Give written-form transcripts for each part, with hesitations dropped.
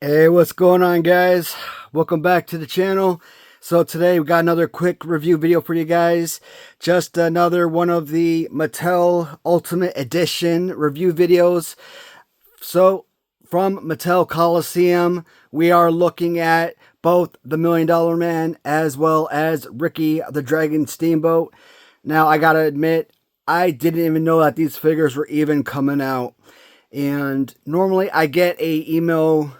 Hey, what's going on, guys? Welcome back to the channel. So today we got another quick review video for you guys. Just another one of the Mattel Ultimate Edition review videos. So from Mattel Coliseum, we are looking at both the $1 Million Man as well as Ricky the Dragon Steamboat. Now I gotta admit, I didn't even know that these figures were even coming out. And normally I get a email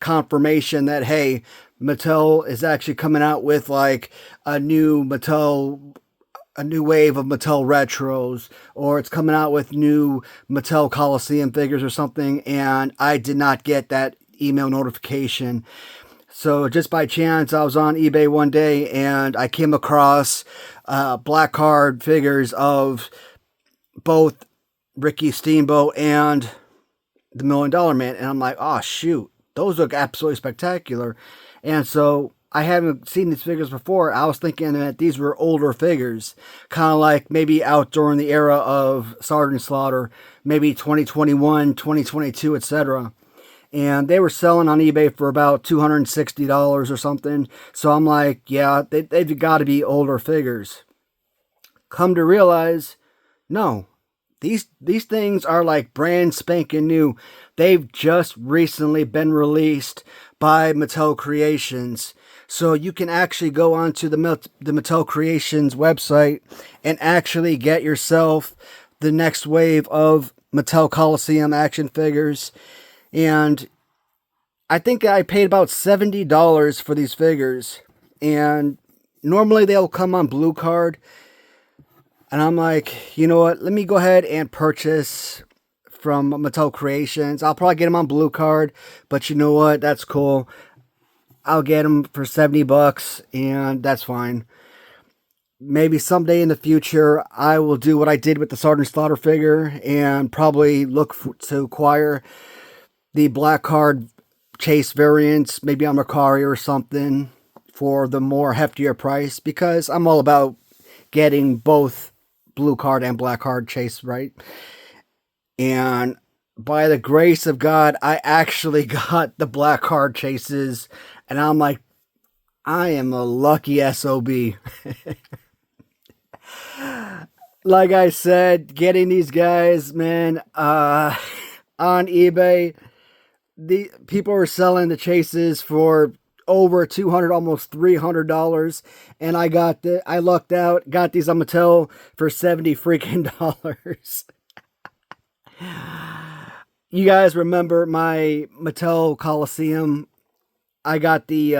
confirmation that, hey, Mattel is actually coming out with like a new wave of Mattel retros, or it's coming out with new Mattel Coliseum figures or something, and I did not get that email notification. So just by chance, I was on eBay one day and I came across black card figures of both Ricky Steamboat and the $1 Million Man, and I'm like, oh shoot, those look absolutely spectacular. And so I haven't seen these figures before. I was thinking that these were older figures, kind of like maybe out during the era of Sergeant Slaughter, maybe 2021, 2022, etc. And they were selling on eBay for about $260 or something. So I'm like, yeah, they've got to be older figures. Come to realize, no. These things are like brand spanking new. They've just recently been released by Mattel Creations. So you can actually go onto the Mattel Creations website and actually get yourself the next wave of Mattel Coliseum action figures. And I think I paid about $70 for these figures. And normally they'll come on Blue Card. And I'm like, you know what, let me go ahead and purchase from Mattel Creations. I'll probably get them on Blue Card, but you know what, that's cool. I'll get them for 70 bucks, and that's fine. Maybe someday in the future, I will do what I did with the Sergeant Slaughter figure, and probably look to acquire the black card chase variants, maybe on Mercari or something, for the more heftier price, because I'm all about getting both blue card and black card chase right. And by the grace of God, I actually got the black card chases, and I'm like, I am a lucky SOB. Like I said, getting these guys, man, on eBay, the people are selling the chases for over $200, almost $300, and I lucked out, got these on Mattel for $70 freaking dollars. You guys remember my Mattel Coliseum? I got the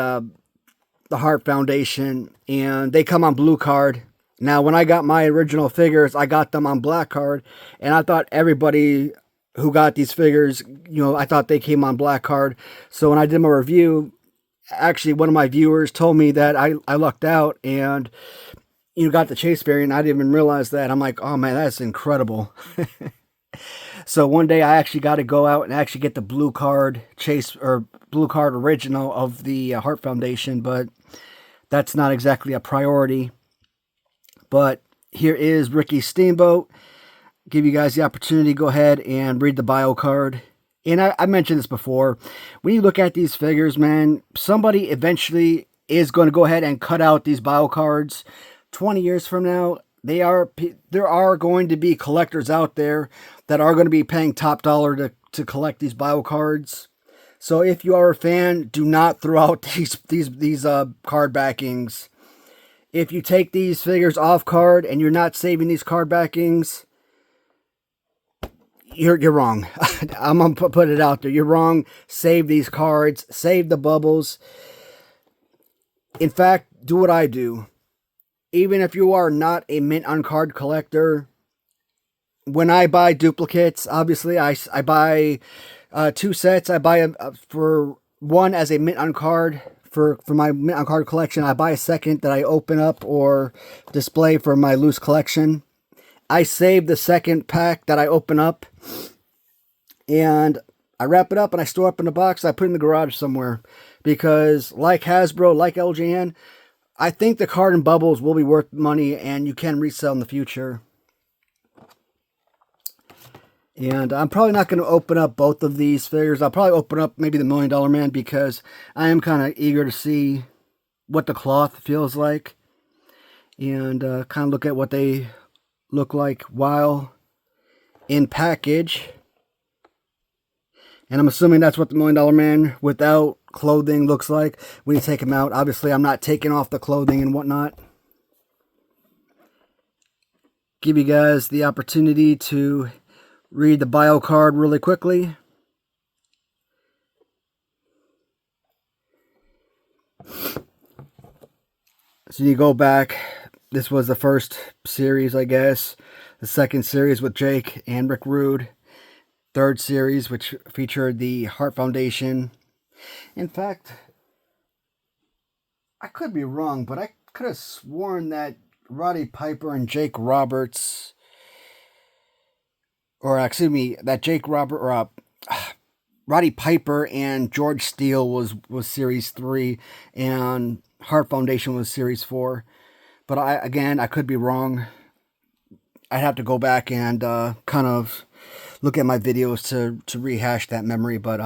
Heart Foundation, and they come on Blue Card. Now, when I got my original figures, I got them on Black Card, and I thought everybody who got these figures, I thought they came on Black Card. So when I did my review, actually, one of my viewers told me that I lucked out and, got the chase variant. I didn't even realize that. I'm like, oh man, that's incredible. So one day I actually got to go out and actually get the blue card chase, or blue card original of the Heart Foundation, but that's not exactly a priority. But here is Ricky Steamboat. Give you guys the opportunity to go ahead and read the bio card. And I mentioned this before, when you look at these figures, man, somebody eventually is going to go ahead and cut out these bio cards. 20 years from now, there are going to be collectors out there that are going to be paying top dollar to collect these bio cards. So if you are a fan, do not throw out these card backings. If you take these figures off card and you're not saving these card backings, you're wrong. I'm going to put it out there. You're wrong. Save these cards. Save the bubbles. In fact, do what I do. Even if you are not a mint on card collector, when I buy duplicates, obviously I buy 2 sets. I buy for one as a mint on card. For my mint on card collection, I buy a second that I open up or display for my loose collection. I save the second pack that I open up, and I wrap it up and I store it up in a box. I put it in the garage somewhere, because like Hasbro, like LJN, I think the card and bubbles will be worth money, and you can resell in the future. And I'm probably not going to open up both of these figures. I'll probably open up maybe the $1 Million Man because I am kind of eager to see what the cloth feels like. And kind of look at what they look like while in package. And I'm assuming that's what the $1 Million Man without clothing looks like when you take him out. Obviously, I'm not taking off the clothing and whatnot. Give you guys the opportunity to read the bio card really quickly. So you go back. This was the first series, I guess. The second series with Jake and Rick Rude. Third series, which featured the Heart Foundation. In fact, I could be wrong, but I could have sworn that Roddy Piper and Jake Roberts, or excuse me, that Roddy Piper and George Steele was Series 3, and Heart Foundation was Series 4. But I could be wrong. I'd have to go back and kind of look at my videos to rehash that memory. But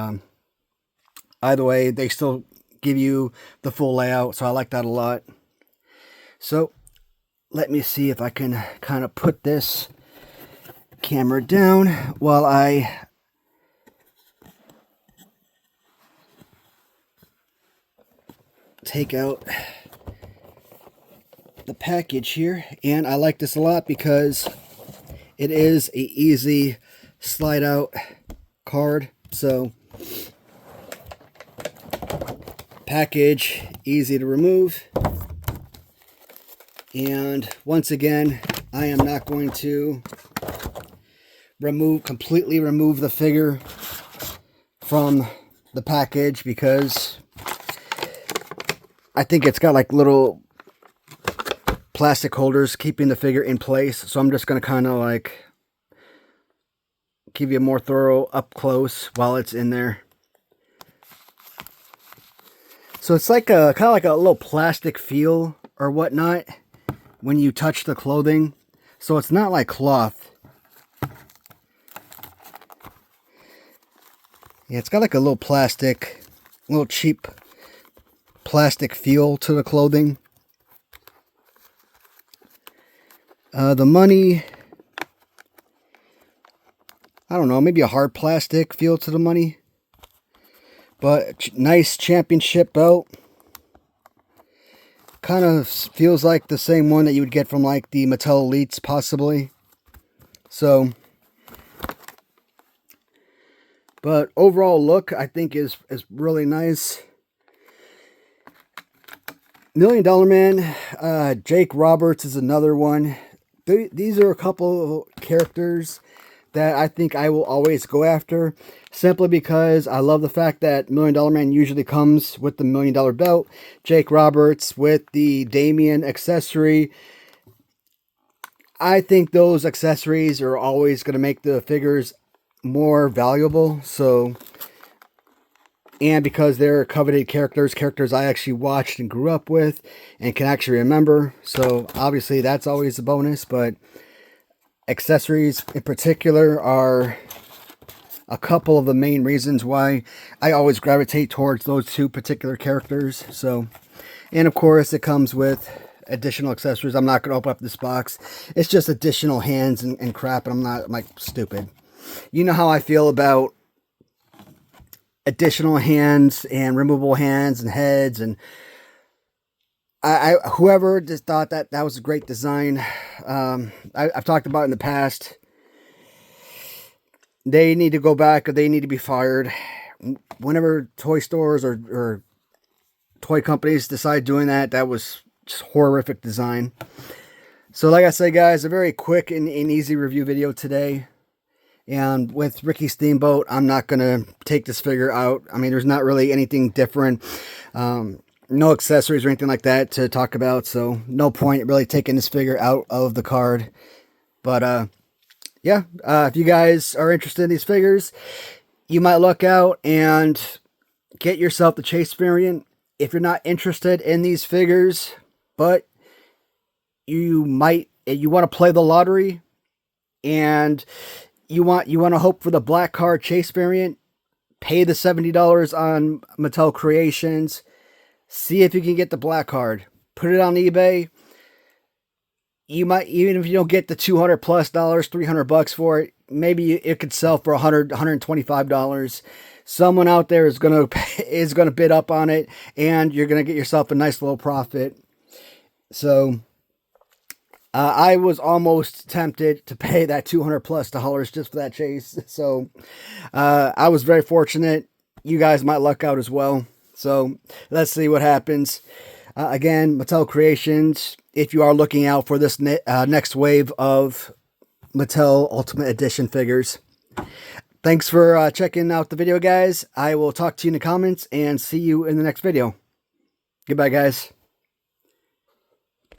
either way, they still give you the full layout, so I like that a lot. So let me see if I can kind of put this camera down while I take out the package here. And I like this a lot because it is a easy slide out card. So package easy to remove. And once again, I am not going to completely remove the figure from the package because I think it's got like little plastic holders keeping the figure in place. So I'm just going to kind of like give you a more thorough up close while it's in there. So it's like kind of like a little plastic feel or whatnot when you touch the clothing. So it's not like cloth. Yeah, it's got like a little cheap plastic feel to the clothing. The money, I don't know, maybe a hard plastic feel to the money. But nice championship belt. Kind of feels like the same one that you would get from like the Mattel Elites, possibly. So, but overall look, I think is really nice. $1 Million Man, Jake Roberts is another one. These are a couple of characters that I think I will always go after, simply because I love the fact that $1 Million Man usually comes with the $1 Million belt. Jake Roberts with the Damien accessory. I think those accessories are always going to make the figures more valuable. So, and because they're coveted characters I actually watched and grew up with and can actually remember. So obviously that's always a bonus, but accessories in particular are a couple of the main reasons why I always gravitate towards those two particular characters. So, and of course it comes with additional accessories. I'm not going to open up this box. It's just additional hands and crap, and I'm like stupid. You know how I feel about additional hands and removable hands and heads, and whoever just thought that was a great design. I've talked about it in the past. They need to go back, or they need to be fired. Whenever toy stores or toy companies decide doing that, that was just horrific design. So like I said, guys, a very quick and easy review video today. And with Ricky Steamboat, I'm not going to take this figure out. I mean, there's not really anything different. No accessories or anything like that to talk about. So no point really taking this figure out of the card. But yeah, if you guys are interested in these figures, you might look out and get yourself the Chase variant. If you're not interested in these figures, but you want to play the lottery and you want to hope for the black card chase variant, pay the $70 on Mattel Creations, see if you can get the black card, put it on eBay. You might, even if you don't get the $200 plus, $300 for it, maybe it could sell for $100, $125. Someone out there is gonna bid up on it, and you're gonna get yourself a nice little profit. So I was almost tempted to pay that $200 plus just for that chase. So I was very fortunate. You guys might luck out as well. So let's see what happens. Again, Mattel Creations, if you are looking out for this next wave of Mattel Ultimate Edition figures. Thanks for checking out the video, guys. I will talk to you in the comments and see you in the next video. Goodbye, guys.